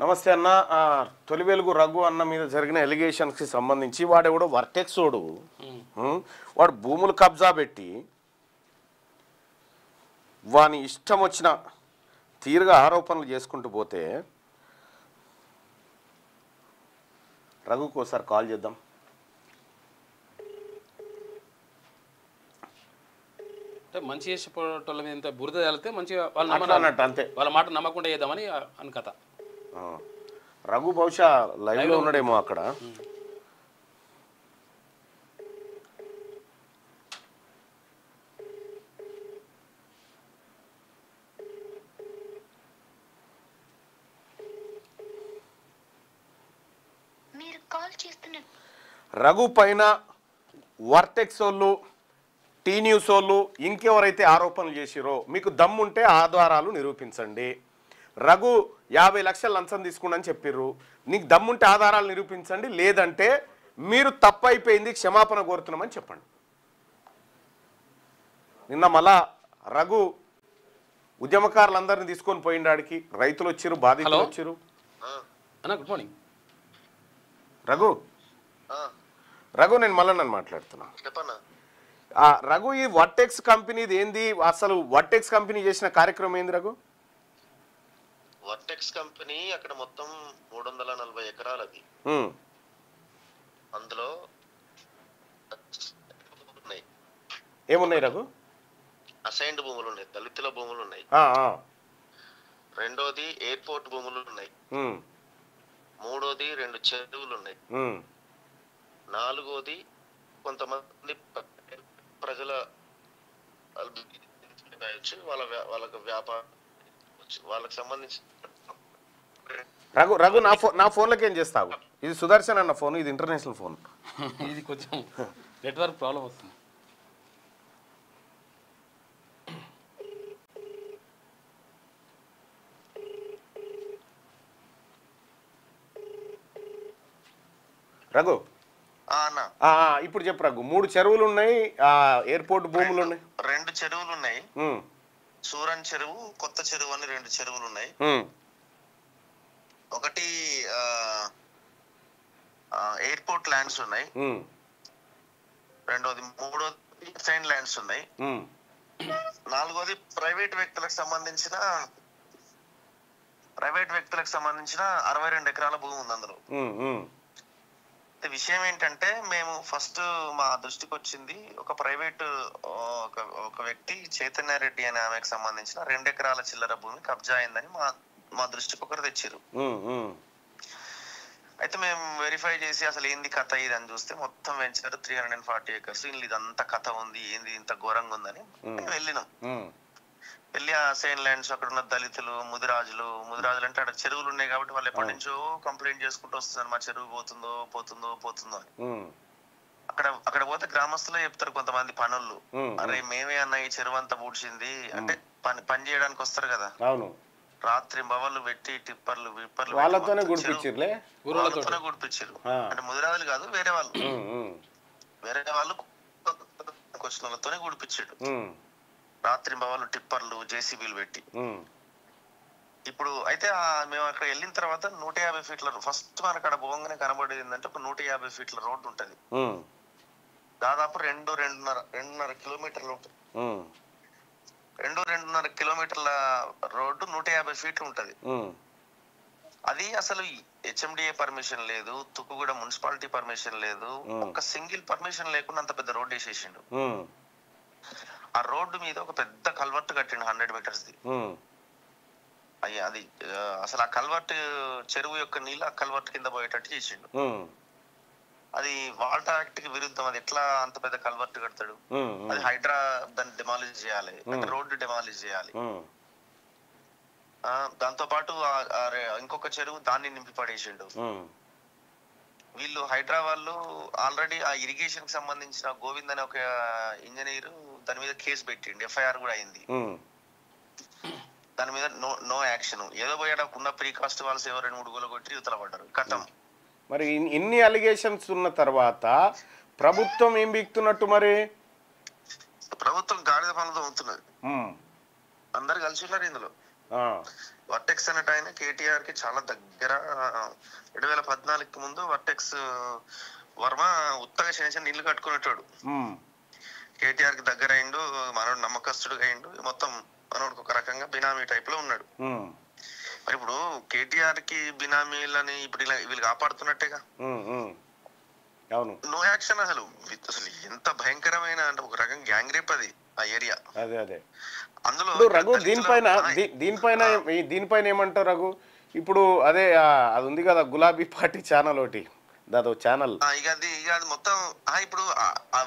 నమస్తే అన్న. తొలి వెలుగు రఘు అన్న మీద జరిగిన ఎలిగేషన్స్కి సంబంధించి వాడెవడో వర్టెక్సోడు వాడు భూములు కబ్జా పెట్టి వాని ఇష్టం వచ్చిన తీరుగా ఆరోపణలు చేసుకుంటూ పోతే రఘుకు ఒకసారి కాల్ చేద్దాం. అంటే మంచి చేసేటోళ్ళ మీద ఇంత బురద తేలితే మంచిగా వాళ్ళు అన్నట్టు అంతే, వాళ్ళ మాట నమ్మకుండా చేద్దామని అని కథ. రఘు బహుశా లైవ్లో ఉన్నాడేమో అక్కడ. రఘు పైన వర్టెక్స్ వాళ్ళు, టీ న్యూస్ వాళ్ళు ఇంకెవరైతే ఆరోపణలు చేసిరో మీకు దమ్ముంటే ఆధారాలు నిరూపించండి. రఘు 50 లక్షలు లంచం తీసుకున్నాని చెప్పిర్రు, నీకు దమ్ముంటే ఆధారాలు నిరూపించండి, లేదంటే మీరు తప్పైపోయింది క్షమాపణ కోరుతున్నామని చెప్పండి. నిన్న మళ్ళా రఘు ఉద్యమకారులందరినీ తీసుకొని పోయిండాడికి, రైతులు వచ్చిర్రు, బాధితులు వచ్చిర్రు. గుడ్ మార్నింగ్ రఘు, నేను మళ్ళీ నన్ను మాట్లాడుతున్నా. రఘు, ఈ వర్టెక్స్ కంపెనీది ఏంది అసలు? వర్టెక్స్ కంపెనీ చేసిన కార్యక్రమం ఏంది రఘు? వర్టెక్స్ కంపెనీ అక్కడ మొత్తం 340 ఎకరాలు. అది అందులో ఏమున్నాయి రఘు? అసైన్డ్ భూములు ఉన్నాయి, దళితుల భూములు ఉన్నాయి. రెండోది ఎయిర్పోర్ట్ భూములు ఉన్నాయి. మూడోది 2 చెరువులు ఉన్నాయి. నాలుగోది కొంతమంది ప్రజల వాళ్ళకి వ్యాపారం వాళ్ళకి సంబంధించి. రఘు రఘు నా ఫోన్లోకి ఏం చేస్తావు? ఇది సుదర్శన్ అన్న ఫోన్, ఇది ఇంటర్నేషనల్ ఫోన్. ఇది కొంచెం నెట్వర్క్ ప్రాబ్లం వస్తుంది. రఘు ఇప్పుడు చెప్పు రఘు. 3 చెరువులు ఉన్నాయి, ఎయిర్పోర్ట్ భూములు ఉన్నాయి. 2 చెరువులు ఉన్నాయి, సూరన్ చెరువు, కొత్త చెరువు అని 2 చెరువులు ఉన్నాయి. ఒకటి ఎయిర్పోర్ట్ ల్యాండ్స్ ఉన్నాయి. రెండోది, మూడోది సైన్ ల్యాండ్స్ ఉన్నాయి. నాలుగోది ప్రైవేట్ వ్యక్తులకు సంబంధించిన 62 ఎకరాల భూమి ఉంది అందులో. విషయం ఏంటంటే, మేము ఫస్ట్ మా దృష్టికి వచ్చింది ఒక ప్రైవేట్ ఒక వ్యక్తి చైతన్యారెడ్డి అనే ఆమెకు సంబంధించిన 2 ఎకరాల చిల్లర భూమి కబ్జా అయిందని మా దృష్టికి ఒకరు తెచ్చారు. అయితే మేము వెరిఫై చేసి అసలు ఏంది కథ ఇది అని చూస్తే మొత్తం వెంచర్ 340 acres, ఇదంతా కథ ఉంది, ఏంది ఇంత ఘోరంగా ఉందని వెళ్ళినాం. వెళ్ళి ఆ సైన్ ల్యాండ్స్, అక్కడ ఉన్న దళితులు, ముదిరాజులు అంటే అక్కడ చెరువులు ఉన్నాయి కాబట్టి వాళ్ళు ఎప్పటి నుంచో కంప్లైంట్ చేసుకుంటూ వస్తున్నారు, మా చెరువు పోతుందో అని. అక్కడ పోతే గ్రామస్తులే చెప్తారు కొంతమంది పనులు, అరే మేమే అన్న ఈ చెరువు అంతా పూడ్చింది అంటే పని చేయడానికి వస్తారు కదా, రాత్రి బవళ్ళు పెట్టి టిప్పర్లు విప్పర్లు వాళ్ళతోనే గుడిపించారు. అంటే ముదిరాజులు కాదు, వేరే వాళ్ళు వచ్చిన వాళ్ళతోనే గుడిపించాడు. రాత్రి బవళ్ళు టిప్పర్లు జేసీబీలు పెట్టి. ఇప్పుడు అయితే మేము అక్కడ వెళ్ళిన తర్వాత 150 ఫీట్ల ఫస్ట్ మనకు అక్కడ పోగానే కనబడేది ఏంటంటే ఒక 150 ఫీట్ల రోడ్డు ఉంటది. దాదాపు 2.5 కిలోమీటర్లు ఉంటుంది. 2.5 కిలోమీటర్ల రోడ్డు 150 ఫీట్లు ఉంటది. అది అసలు హెచ్ఎండిఏ పర్మిషన్ లేదు, తుక్కుగూడ మున్సిపాలిటీ పర్మిషన్ లేదు, ఒక సింగిల్ పర్మిషన్ లేకుండా అంత పెద్ద రోడ్డు వేసేసిండు. ఆ రోడ్డు మీద ఒక పెద్ద కల్వర్ట్ కట్టిండు 100 మీటర్స్ ది. అయ్యా అది అసలు ఆ కల్వర్ట్ చెరువు యొక్క నీళ్ళు ఆ కల్వర్ట్ కింద పోయేటట్టు చేసిండు. అది వాటర్ యాక్ట్ కి విరుద్ధం. అది ఎట్లా అంత పెద్ద కల్వర్ట్ కడతాడు? అది హైడ్రా దాన్ని డెమాలిష్ చేయాలి, రోడ్డు డెమాలిష్ చేయాలి. దాంతో పాటు ఇంకొక చెరువు దాన్ని నింపి పడేసిండు. వీళ్ళు హైడ్రా వాళ్ళు ఆల్రెడీ ఆ ఇరిగేషన్ కి సంబంధించిన గోవింద్ అనే ఒక ఇంజనీర్ దాని మీద కేసు పెట్టిండు, ఎఫ్ఐఆర్ కూడా అయింది. దాని మీద నో యాక్షన్. ఏదో పోయాడు ఉన్న ప్రీకాస్ట్ వాళ్ళస్ ఎవరు 2-3 గోలు కొట్టి యువతల పడ్డారు, కథం. మరి ఇన్ని అలిగేషన్స్ ఉన్న తర్వాత ప్రభుత్వం ఏం బిక్తున్నట్టు? మరి ప్రభుత్వం గాడిద పనులతో అవుతున్నది. అందరు కలిసి ఉన్నారు ఇందులో. వర్టెక్స్ అన్నట్టు ఆయన కేటీఆర్ కి చాలా దగ్గర. 2014కి ముందు వర్టెక్స్ వర్మ ఉత్తగా చేసిన ఇల్లు కట్టుకునేటోడు. కేటీఆర్ కి దగ్గర అయిండు, మనోడు నమ్మకస్తుడుగా అయిండు, మొత్తం మనోడికి ఒక రకంగా బినామీ టైప్ లో ఉన్నాడు. మరి ఇప్పుడు కేటీఆర్ కి బినామీలని ఇప్పుడు వీళ్ళు కాపాడుతున్నట్టేగా. అవును, నో యాక్షన్. అసలు ఎంత భయంకరమైన అంటే ఒక రకం గ్యాంగ్ రేప్ అది ఆ ఏరియా. అదే అందులో రఘు దీనిపైన ఏమంటారు రఘు? ఇప్పుడు అదే అది ఉంది కదా గులాబీ పార్టీ ఛానల్ ఒకటి, దాదో ఛానల్ ఇక అది మొత్తం ఇప్పుడు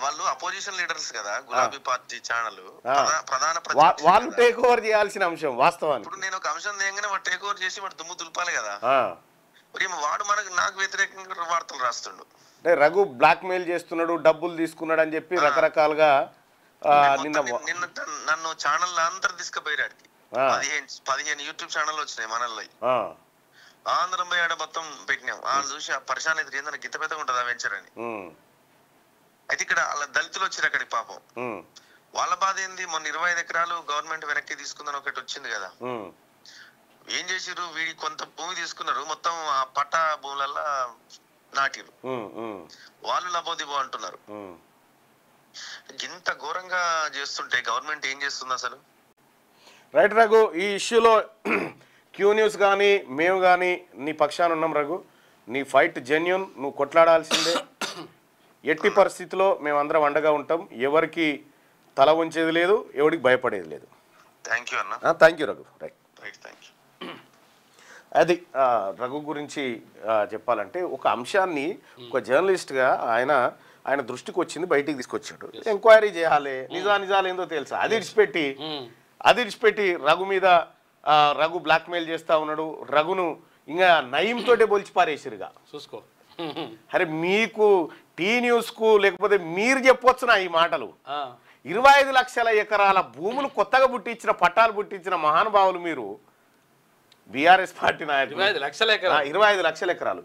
వాళ్ళు అపోజిషన్ లీడర్స్ కదా గులాబీ పార్టీ ఛానల్ ప్రధాన వాళ్ళు టేక్ ఓవర్ చేయాల్సిన అంశం వాస్తవానికి. ఇప్పుడు నేను ఒక అంశం తేగానే వాడు టేక్ ఓవర్ చేసి వాడు దుమ్ము దులపాలి కదా. వాడు నాకు వ్యతిరేకంగా వార్తలు రాస్తుండు. అంటే రఘు బ్లాక్ మెయిల్ చేస్తున్నాడు, డబ్బులు తీసుకున్నాడు అని చెప్పి రకరకాలుగా నిన్న నన్ను ఛానల్ అందరు తీసుకుపోయాడికి 15 యూట్యూబ్ ఛానల్ వచ్చినాయి మనల్లో. ఆంధ్రం పోయి ఆడ మొత్తం పెట్టినాం. వాళ్ళు చూసి ఆ పరిశాన్ అయితే ఏంటంటే గిత్త పెద్దగా ఉంటుంది ఆ వెంచర్ అని. అయితే ఇక్కడ వాళ్ళ దళితులు వచ్చారు అక్కడికి పాపం. వాళ్ళ బాధ ఏంది, మొన్న 25 ఎకరాలు గవర్నమెంట్ వెనక్కి తీసుకుందని ఒకటి వచ్చింది కదా. ఏం చేసిరు, వీడి కొంత భూమి తీసుకున్నారు, మొత్తం ఆ పట్టా భూములల్లా నాటిరు. వాళ్ళు లబోదిబో అంటున్నారు. ఇంత ఘోరంగా చేస్తుంటే గవర్నమెంట్ ఏం చేస్తుంది అసలు? రైట్ రఘు, ఈ ఇష్యూలో క్యూ న్యూస్ కానీ మేము కానీ నీ పక్షాన ఉన్నాం రఘు. నీ ఫైట్ జెన్యూన్, నువ్వు కొట్లాడాల్సిందే. ఎట్టి పరిస్థితిలో మేమందరం అండగా ఉంటాం. ఎవరికి తల ఉంచేది లేదు, ఎవరికి భయపడేది లేదు. థ్యాంక్ యూ అన్న. Thank you Raghu. Right, thank you. అది రఘు గురించి చెప్పాలంటే ఒక అంశాన్ని ఒక జర్నలిస్ట్గా ఆయన దృష్టికి వచ్చింది, బయటికి తీసుకొచ్చాడు. ఎంక్వైరీ చేయాలి, నిజాలు ఏందో తెలుసా, అది ఇడిచిపెట్టి రఘు మీద రఘు బ్లాక్మెయిల్ చేస్తా ఉన్నాడు. రఘును ఇంకా నయం తోటే బొలిచి పారేసిరుగా చూసుకో. అరే మీకు టీ న్యూస్కు లేకపోతే మీరు చెప్పొచ్చు నా ఈ మాటలు. 25 లక్షల ఎకరాల భూములు కొత్తగా పట్టాలు పుట్టించిన మహానుభావులు మీరు. బీఆర్ఎస్ పార్టీ నాయకులు 25 లక్షల ఎకరాలు